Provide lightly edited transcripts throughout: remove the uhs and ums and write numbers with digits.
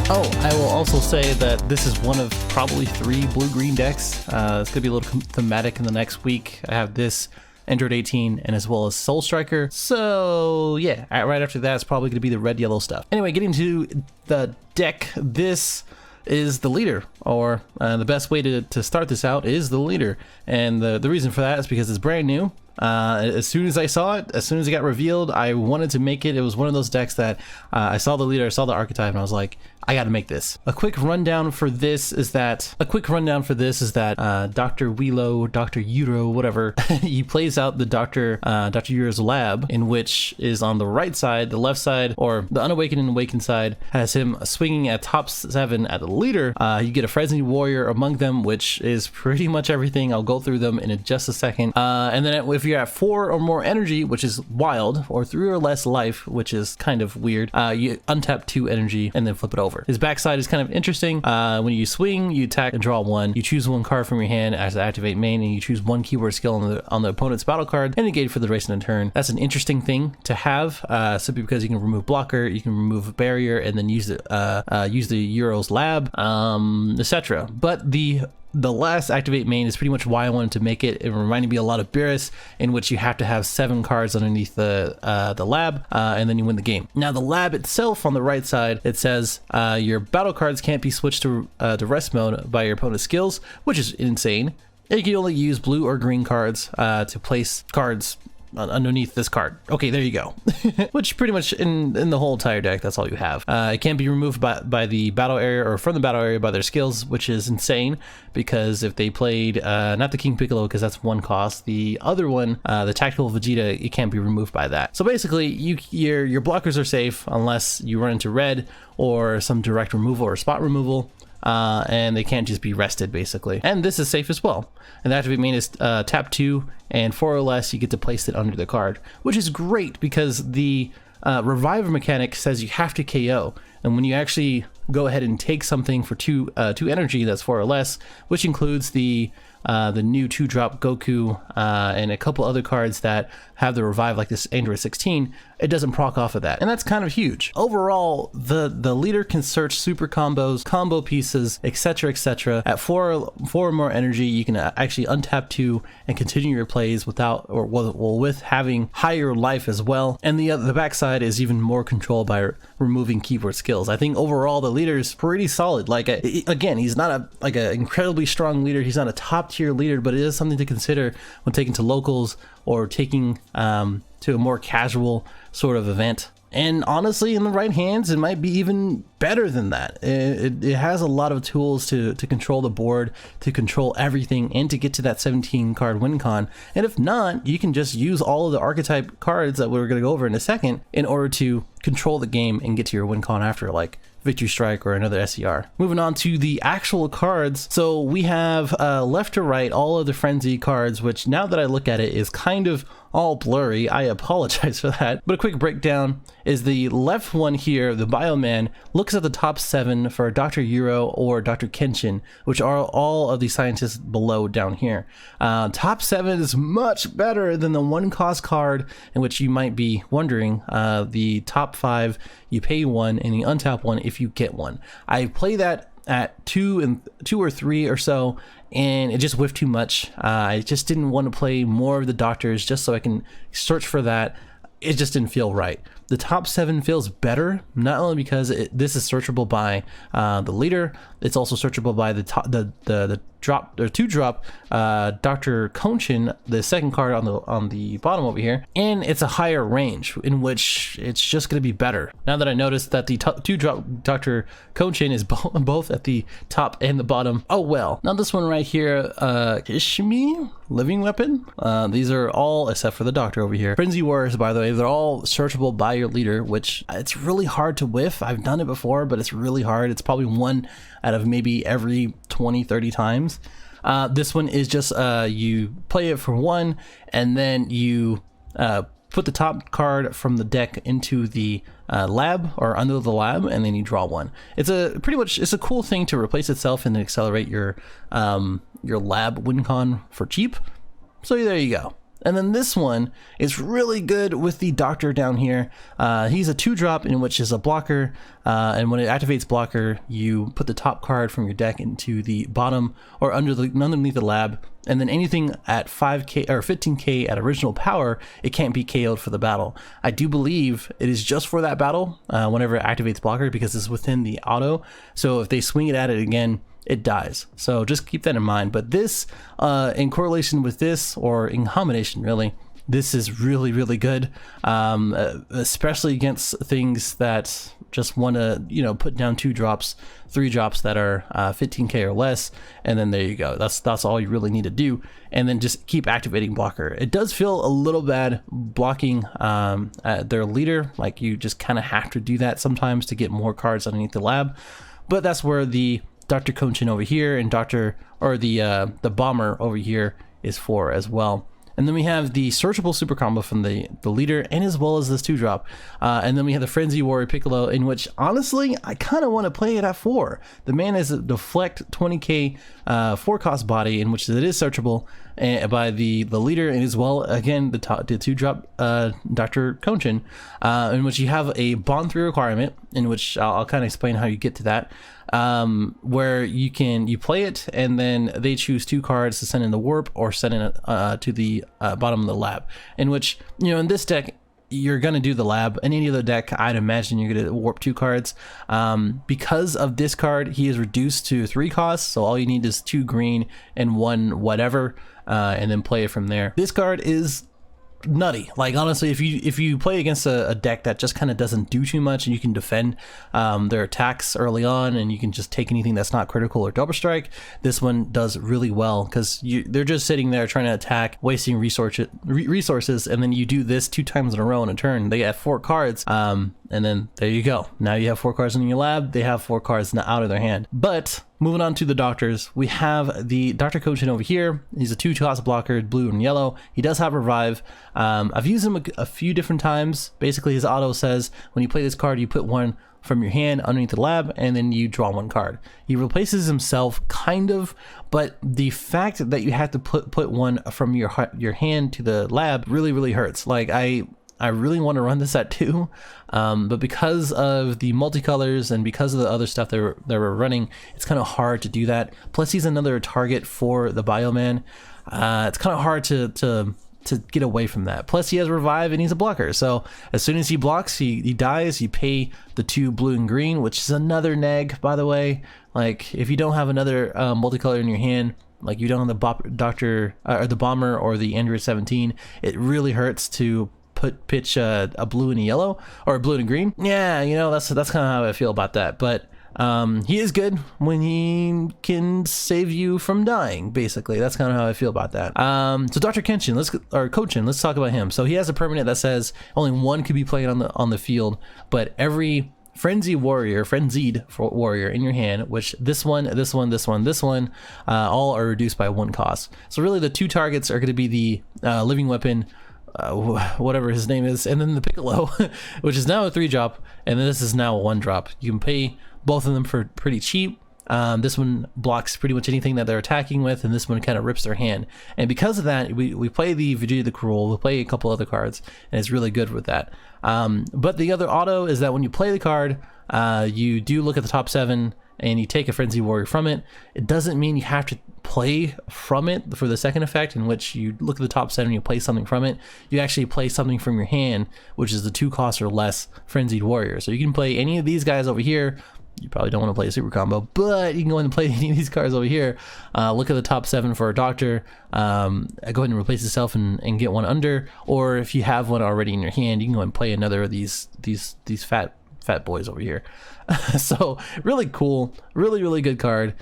Oh, I will also say that this is one of probably 3 blue-green decks. It's going to be a little thematic in the next week. I have this, Android 18, and as well as Soul Striker. So yeah, right after that, it's probably going to be the red-yellow stuff. Anyway, getting to the deck, this is the leader, or the best way to start this out is the leader. And the reason for that is because it's brand new. As soon as I saw it, as soon as it got revealed, I wanted to make it. It was one of those decks that I saw the leader, I saw the archetype, and I was like, I gotta make this. A quick rundown for this is that Dr. Uiro, Dr. Uiro, whatever, he plays out the Dr. Uiro's lab, in which is on the right side. The left side, or the unawakened and awakened side, has him swinging at top 7 at the leader. You get a Frenzied warrior among them, which is pretty much everything. I'll go through them in just a second. And then if you're at 4 or more energy, which is wild, or 3 or less life, which is kind of weird, you untap 2 energy and then flip it over. His backside is kind of interesting. When you swing, you attack and draw 1. You choose 1 card from your hand as to activate main, and you choose 1 keyword skill on the opponent's battle card and engage for the duration of the turn. That's an interesting thing to have, simply because you can remove blocker, you can remove barrier, and then use the Uiro's lab, etc. But the last activate main is pretty much why I wanted to make it. It reminded me a lot of Beerus, in which you have to have 7 cards underneath the lab, and then you win the game. Now the lab itself on the right side, it says your battle cards can't be switched to rest mode by your opponent's skills, which is insane. And you can only use blue or green cards to place cards underneath this card. Okay, there you go. Which pretty much in the whole entire deck, that's all you have. It can't be removed by the battle area or from the battle area by their skills, which is insane, because if they played not the King Piccolo, because that's 1 cost, the other one, the Tactical Vegeta, it can't be removed by that. So basically your blockers are safe unless you run into red or some direct removal or spot removal. And they can't just be rested, basically. And this is safe as well. And the activate main is tap 2, and 4 or less, you get to place it under the card, which is great because the reviver mechanic says you have to KO. And when you actually go ahead and take something for 2 energy that's 4 or less, which includes the new 2-drop Goku and a couple other cards that have the revive, like this Android 16, it doesn't proc off of that, and that's kind of huge. Overall, the leader can search super combos, combo pieces, etc. At 4 or more energy, you can actually untap 2 and continue your plays with having higher life as well. And the backside is even more controlled by removing keyword skills. I think overall the leader is pretty solid. Like again, he's not an incredibly strong leader. He's not a top tier leader, but it is something to consider when taking to locals or taking to a more casual sort of event. And honestly, in the right hands, it might be even better than that. It has a lot of tools to control the board, to control everything, and to get to that 17 card win con. And if not, you can just use all of the archetype cards that we're going to go over in a second in order to control the game and get to your win con after, like Victory Strike or another SCR. Moving on to the actual cards. So we have left to right all of the Frenzy cards, which now that I look at it is kind of all blurry. I apologize for that. But a quick breakdown is the left one here, the Bioman, looks at the top 7 for Dr. Uiro or Dr. Kochin, which are all of the scientists below down here. Top 7 is much better than the 1 cost card, in which you might be wondering. The top 5, you pay 1 and you untap 1 if you get 1. I play that at 2 or 3 or so, and it just whiffed too much. I just didn't want to play more of the doctors just so I can search for that. It just didn't feel right. The top 7 feels better, not only because this is searchable by the leader, it's also searchable by the 2-drop Dr. Kochin, the second card on the bottom over here, and it's a higher range in which it's just going to be better. Now that I noticed that the 2-drop Dr. Kochin is both at the top and the bottom, oh well. Now this one right here, Ishimi, Living Weapon, these are all, except for the Doctor over here, Frenzy Warriors, by the way, they're all searchable by your leader, which it's really hard to whiff. I've done it before, but it's really hard. It's probably 1 out of maybe every 20-30 times. This one is just you play it for 1, and then you put the top card from the deck into the lab or under the lab, and then you draw 1. It's a cool thing to replace itself and accelerate your lab win con for cheap. So there you go. And then this one is really good with the Doctor down here. He's a 2-drop in which is a blocker, and when it activates blocker, you put the top card from your deck into the bottom or underneath the lab, and then anything at 5k or 15k at original power, it can't be KO'd for the battle. I do believe it is just for that battle whenever it activates blocker, because it's within the auto. So if they swing it at it again, it dies. So just keep that in mind. But this, in correlation with this, or in combination really, this is really, really good, especially against things that just want to, you know, put down 2-drops, 3-drops that are 15k or less, and then there you go. That's all you really need to do, and then just keep activating blocker. It does feel a little bad blocking their leader, like you just kind of have to do that sometimes to get more cards underneath the lab, but that's where the Dr. Kochin over here and the bomber over here is for as well. And then we have the searchable super combo from the leader, and as well as this 2-drop. And then we have the Frenzied Warrior Piccolo, in which honestly I kind of want to play it at 4. The man is a deflect 20k 4-cost body, in which it is searchable by the leader, and as well again the 2-drop Dr. Kochin, in which you have a bond 3 requirement, in which I'll kind of explain how you get to that. Where you play it, and then they choose 2 cards to send in the warp or send in to the bottom of the lab, in which, you know, in this deck you're gonna do the lab. In any other deck, I'd imagine you're gonna warp 2 cards. Because of this card, he is reduced to 3 costs, so all you need is 2 green and 1 whatever, and then play it from there. This card is nutty. Like, honestly, if you play against a deck that just kind of doesn't do too much, and you can defend their attacks early on, and you can just take anything that's not critical or double strike, this one does really well, because they're just sitting there trying to attack, wasting resources, and then you do this 2 times in a row in a turn. They have 4 cards, and then there you go. Now you have 4 cards in your lab, they have 4 cards out of their hand. But moving on to the doctors, we have the Dr. Kochin over here. He's a 2-cost blocker, blue and yellow. He does have revive. I've used him a few different times. Basically, his auto says when you play this card, you put 1 from your hand underneath the lab, and then you draw 1 card. He replaces himself, kind of, but the fact that you have to put 1 from your hand to the lab really hurts. Like, I really want to run this at 2, but because of the multicolors and because of the other stuff that we're running, it's kind of hard to do that. Plus, he's another target for the Bioman. It's kind of hard to get away from that. Plus, he has revive and he's a blocker, so as soon as he blocks, he dies. You pay the 2 blue and green, which is another neg, by the way. Like, if you don't have another multicolor in your hand, like you don't have the Doctor or the Bomber or the Android 17, it really hurts to pitch a blue and a yellow, or a blue and a green. Yeah, you know, that's kind of how I feel about that. But he is good when he can save you from dying, basically. That's kind of how I feel about that. So Dr. Kochin, let's talk about him. So he has a permanent that says only 1 could be played on the field, but every frenzied warrior in your hand, which this one, all are reduced by 1 cost. So really the 2 targets are going to be the living weapon, whatever his name is, and then the Piccolo, which is now a 3-drop, and then this is now a 1-drop. You can pay both of them for pretty cheap. This one blocks pretty much anything that they're attacking with, and this one kind of rips their hand. And because of that, we play the Vegeta the Cruel, we play a couple other cards, and it's really good with that. But the other auto is that when you play the card, you do look at the top 7, and you take a Frenzied Warrior from it. It doesn't mean you have to play from it for the second effect, in which you look at the top 7 and you play something from it. You actually play something from your hand, which is the 2 cost or less Frenzied Warrior. So you can play any of these guys over here. You probably don't want to play a super combo, but you can go ahead and play any of these cards over here. Look at the top 7 for a Doctor. Go ahead and replace yourself and get 1 under. Or if you have 1 already in your hand, you can go ahead and play another of these fat boys over here. So really cool, really good card.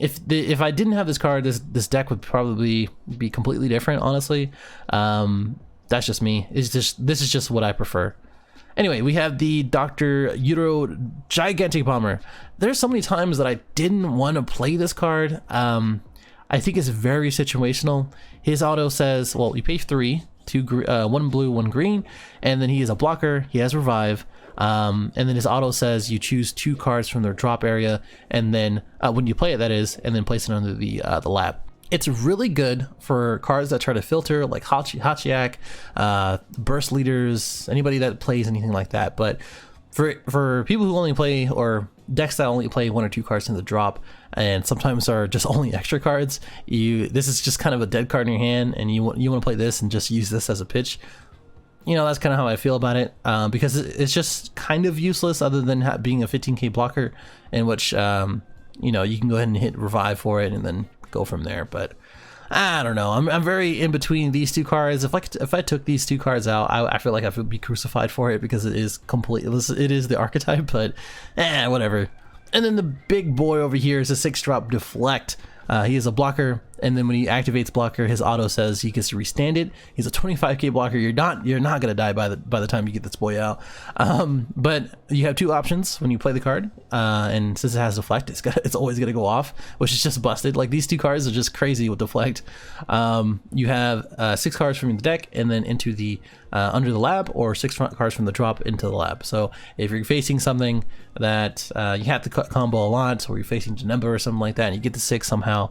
If I didn't have this card, this deck would probably be completely different, honestly. That's just me. This is just what I prefer. Anyway, we have the Dr. Uiro Gigantic Bomber. There's so many times that I didn't want to play this card. I think it's very situational. His auto says, well, you pay 3, 1 blue, 1 green, and then he is a blocker. He has revive. And then his auto says you choose 2 cards from their drop area, and then when you play it, that is, and then place it under the lab. It's really good for cards that try to filter, like Hachiyak, burst leaders, anybody that plays anything like that. But for people who only play, or decks that only play 1 or 2 cards in the drop, and sometimes are just only extra cards, this is just kind of a dead card in your hand, and you want to play this and just use this as a pitch. You know, that's kind of how I feel about it, because it's just kind of useless other than being a 15k blocker, in which you know, you can go ahead and hit revive for it and then go from there. But I don't know, I'm very in between these 2 cards. If I took these 2 cards out, I feel like I would be crucified for it, because it is the archetype, but whatever. And then the big boy over here is a 6-drop Deflect. He is a blocker, and then when he activates blocker, his auto says he gets to restand it. He's a 25k blocker. You're not gonna die by the time you get this boy out. But you have 2 options when you play the card, and since it has deflect, it's always gonna go off, which is just busted. Like, these 2 cards are just crazy with deflect. You have 6 cards from the deck, and then into the under the lab, or 6 cards from the drop into the lab. So if you're facing something that you have to combo a lot, or you're facing Janemba or something like that, and you get the 6 somehow,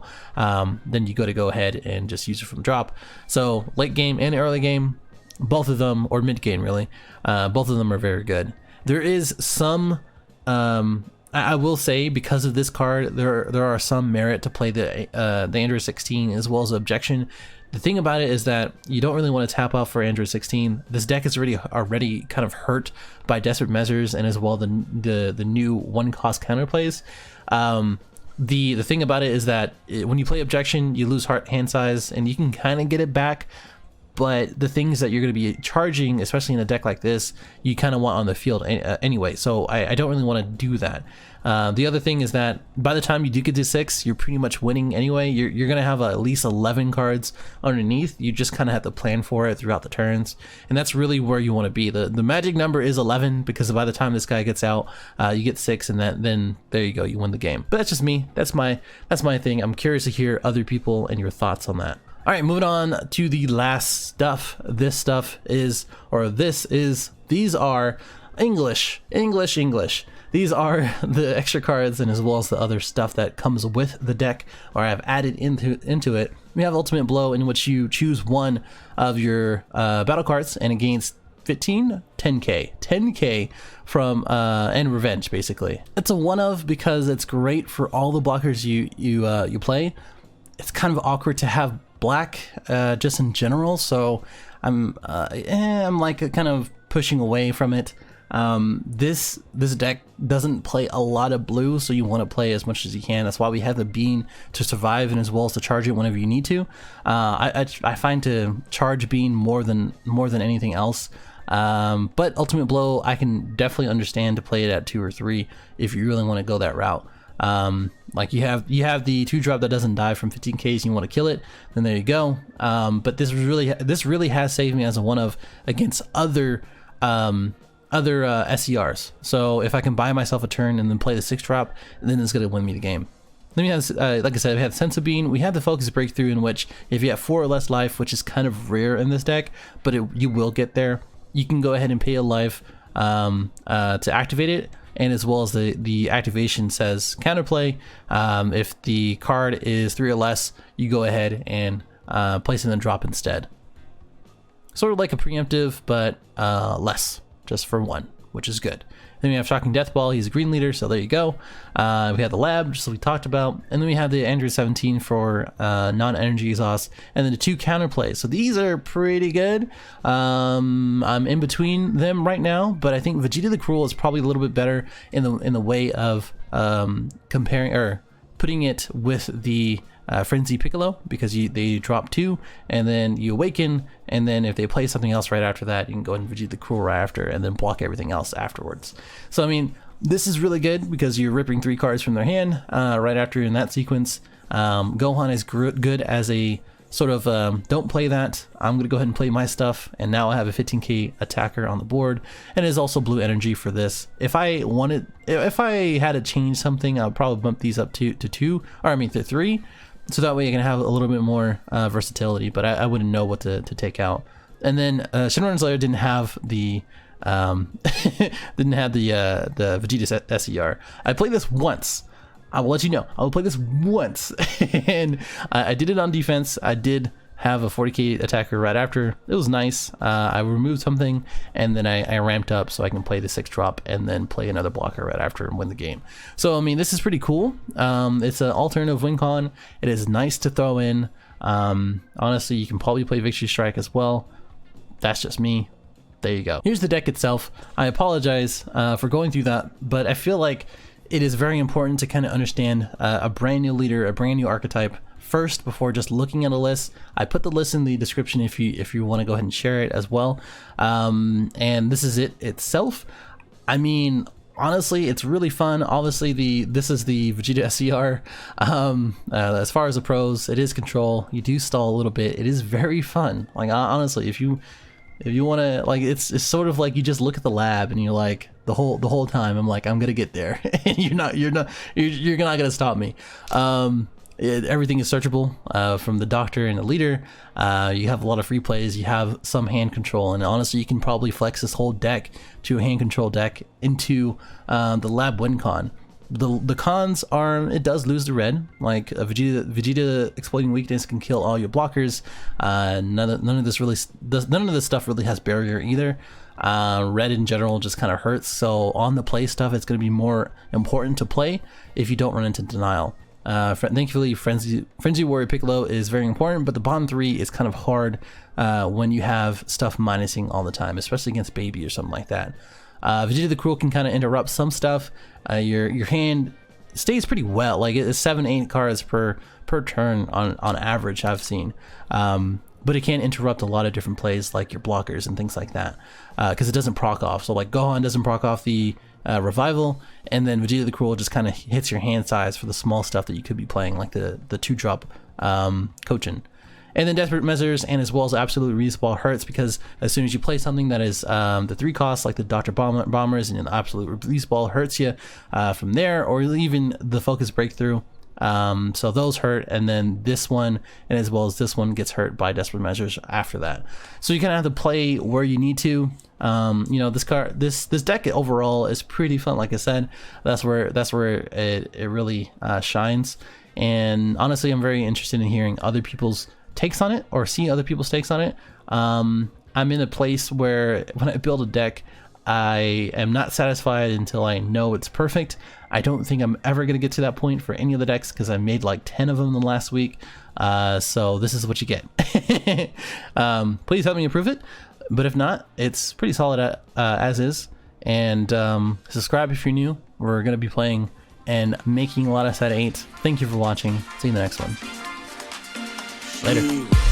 then you got to go ahead and just use it from drop. So late game and early game, both of them, or mid game really, both of them are very good. There is some, I will say, because of this card, there are some merit to play the Android 16 as well as Objection. The thing about it is that you don't really want to tap off for Android 16. This deck is already kind of hurt by Desperate Measures, and as well the new 1-cost counterplays. The thing about it is that when you play Objection, you lose hand size, and you can kind of get it back, but the things that you're going to be charging, especially in a deck like this, you kind of want on the field anyway. So I don't really want to do that. The other thing is that by the time you do get to 6, you're pretty much winning anyway. You're going to have at least 11 cards underneath. You just kind of have to plan for it throughout the turns, and that's really where you want to be. The magic number is 11, because by the time this guy gets out, you get 6, and then there you go, you win the game. But that's just me. That's my thing. I'm curious to hear other people and your thoughts on that. All right, moving on to the last stuff. These are English. These are the extra cards, and as well as the other stuff that comes with the deck, or I've added into it. We have Ultimate Blow, in which you choose one of your battle cards, and it gains 10k from and Revenge, basically. It's a one of, because it's great for all the blockers you play. It's kind of awkward to have black just in general, so I'm like kind of pushing away from it. This deck doesn't play a lot of blue, so you want to play as much as you can. That's why we have the Bean to survive, and as well as to charge it whenever you need to. I find to charge Bean more than anything else. But Ultimate Blow, I can definitely understand to play it at 2 or 3 if you really want to go that route. Like you have the 2-drop that doesn't die from 15Ks, and you want to kill it, then there you go. But this really has saved me as a one of against other SCRs. So if I can buy myself a turn and then play the 6-drop, then it's gonna win me the game. Then we have, like I said, we have Sense of Being. We have the Focus Breakthrough, in which if you have 4 or less life, which is kind of rare in this deck, but you will get there, you can go ahead and pay a life to activate it. And as well as the activation says counterplay. If the card is 3 or less, you go ahead and place it in the drop instead. Sort of like a preemptive, but less, just for 1, which is good. Then we have Shocking Death Ball. He's a green leader, so there you go. We have the Lab, just like we talked about. And then we have the Android 17 for non-energy exhaust. And then the 2 counterplays. So these are pretty good. I'm in between them right now, but I think Vegeta the Cruel is probably a little bit better in the way of comparing, or putting it with the Frenzy Piccolo, because they drop 2, and then you awaken, and then if they play something else right after that, you can go ahead and Vegeta the Cruel right after, and then block everything else afterwards. So I mean, this is really good because you're ripping 3 cards from their hand right after in that sequence. Gohan is good as a sort of don't play that, I'm gonna go ahead and play my stuff, and now I have a 15k attacker on the board, and it is also blue energy for this. If I had to change something, I'll probably bump these up to 2, or I mean to 3. So that way you can have a little bit more versatility, but I wouldn't know what to take out. And then Shinran's Lair didn't have the Vegeta SER. I played this once. I will let you know. I will play this once. And I did it on defense. I did have a 40k attacker right after. It was nice. I removed something, and then I ramped up so I can play the 6-drop and then play another blocker right after and win the game. So I mean, this is pretty cool. It's an alternative win con. It is nice to throw in. Honestly, you can probably play Victory Strike as well. That's just me. There you go. Here's the deck itself. I apologize for going through that, but I feel like it is very important to kind of understand a brand new leader, a brand new archetype first before just looking at a list. I put the list in the description if you want to go ahead and share it as well. And this is it itself. I mean, honestly, it's really fun. Obviously, this is the Vegeta SCR. As far as the pros, it is control. You do stall a little bit. It is very fun. Like honestly, if you want to, like, it's sort of like you just look at the lab and you're like the whole time I'm like, I'm gonna get there, and you're not gonna stop me. Everything is searchable from the doctor and the leader. You have a lot of free plays. You have some hand control, and honestly, you can probably flex this whole deck to a hand control deck into the lab win con. The cons are, it does lose the red. Like a Vegeta exploiting weakness can kill all your blockers. None of this stuff really has barrier either. Red in general just kind of hurts. So on the play stuff, it's going to be more important to play if you don't run into denial. Thankfully, Frenzy Warrior Piccolo is very important, but the bottom 3 is kind of hard when you have stuff minusing all the time, especially against Baby or something like that. Vegeta the Cruel can kind of interrupt some stuff. Your hand stays pretty well, like it's 7-8 cards per turn on average I've seen. But it can interrupt a lot of different plays like your blockers and things like that, because it doesn't proc off. So like Gohan doesn't proc off the revival, and then Vegeta the Cruel just kind of hits your hand size for the small stuff that you could be playing, like the 2-drop Kochin. And then Desperate Measures and as well as Absolute Respawn hurts, because as soon as you play something that is the 3 costs, like the Dr. Bombers and the Absolute Respawn hurts you from there, or even the Focus Breakthrough. So those hurt, and then this one and as well as this one gets hurt by Desperate Measures after that. So you kind of have to play where you need to. You know, this deck overall is pretty fun. Like I said, that's where it really shines. And honestly, I'm very interested in hearing other people's takes on it, or see other people's takes on it. I'm in a place where when I build a deck, I am not satisfied until I know it's perfect. I don't think I'm ever going to get to that point for any of the decks, because I made like 10 of them in the last week. So this is what you get. Please help me improve it. But if not, it's pretty solid as is. And subscribe if you're new. We're going to be playing and making a lot of set 8. Thank you for watching. See you in the next one. Later.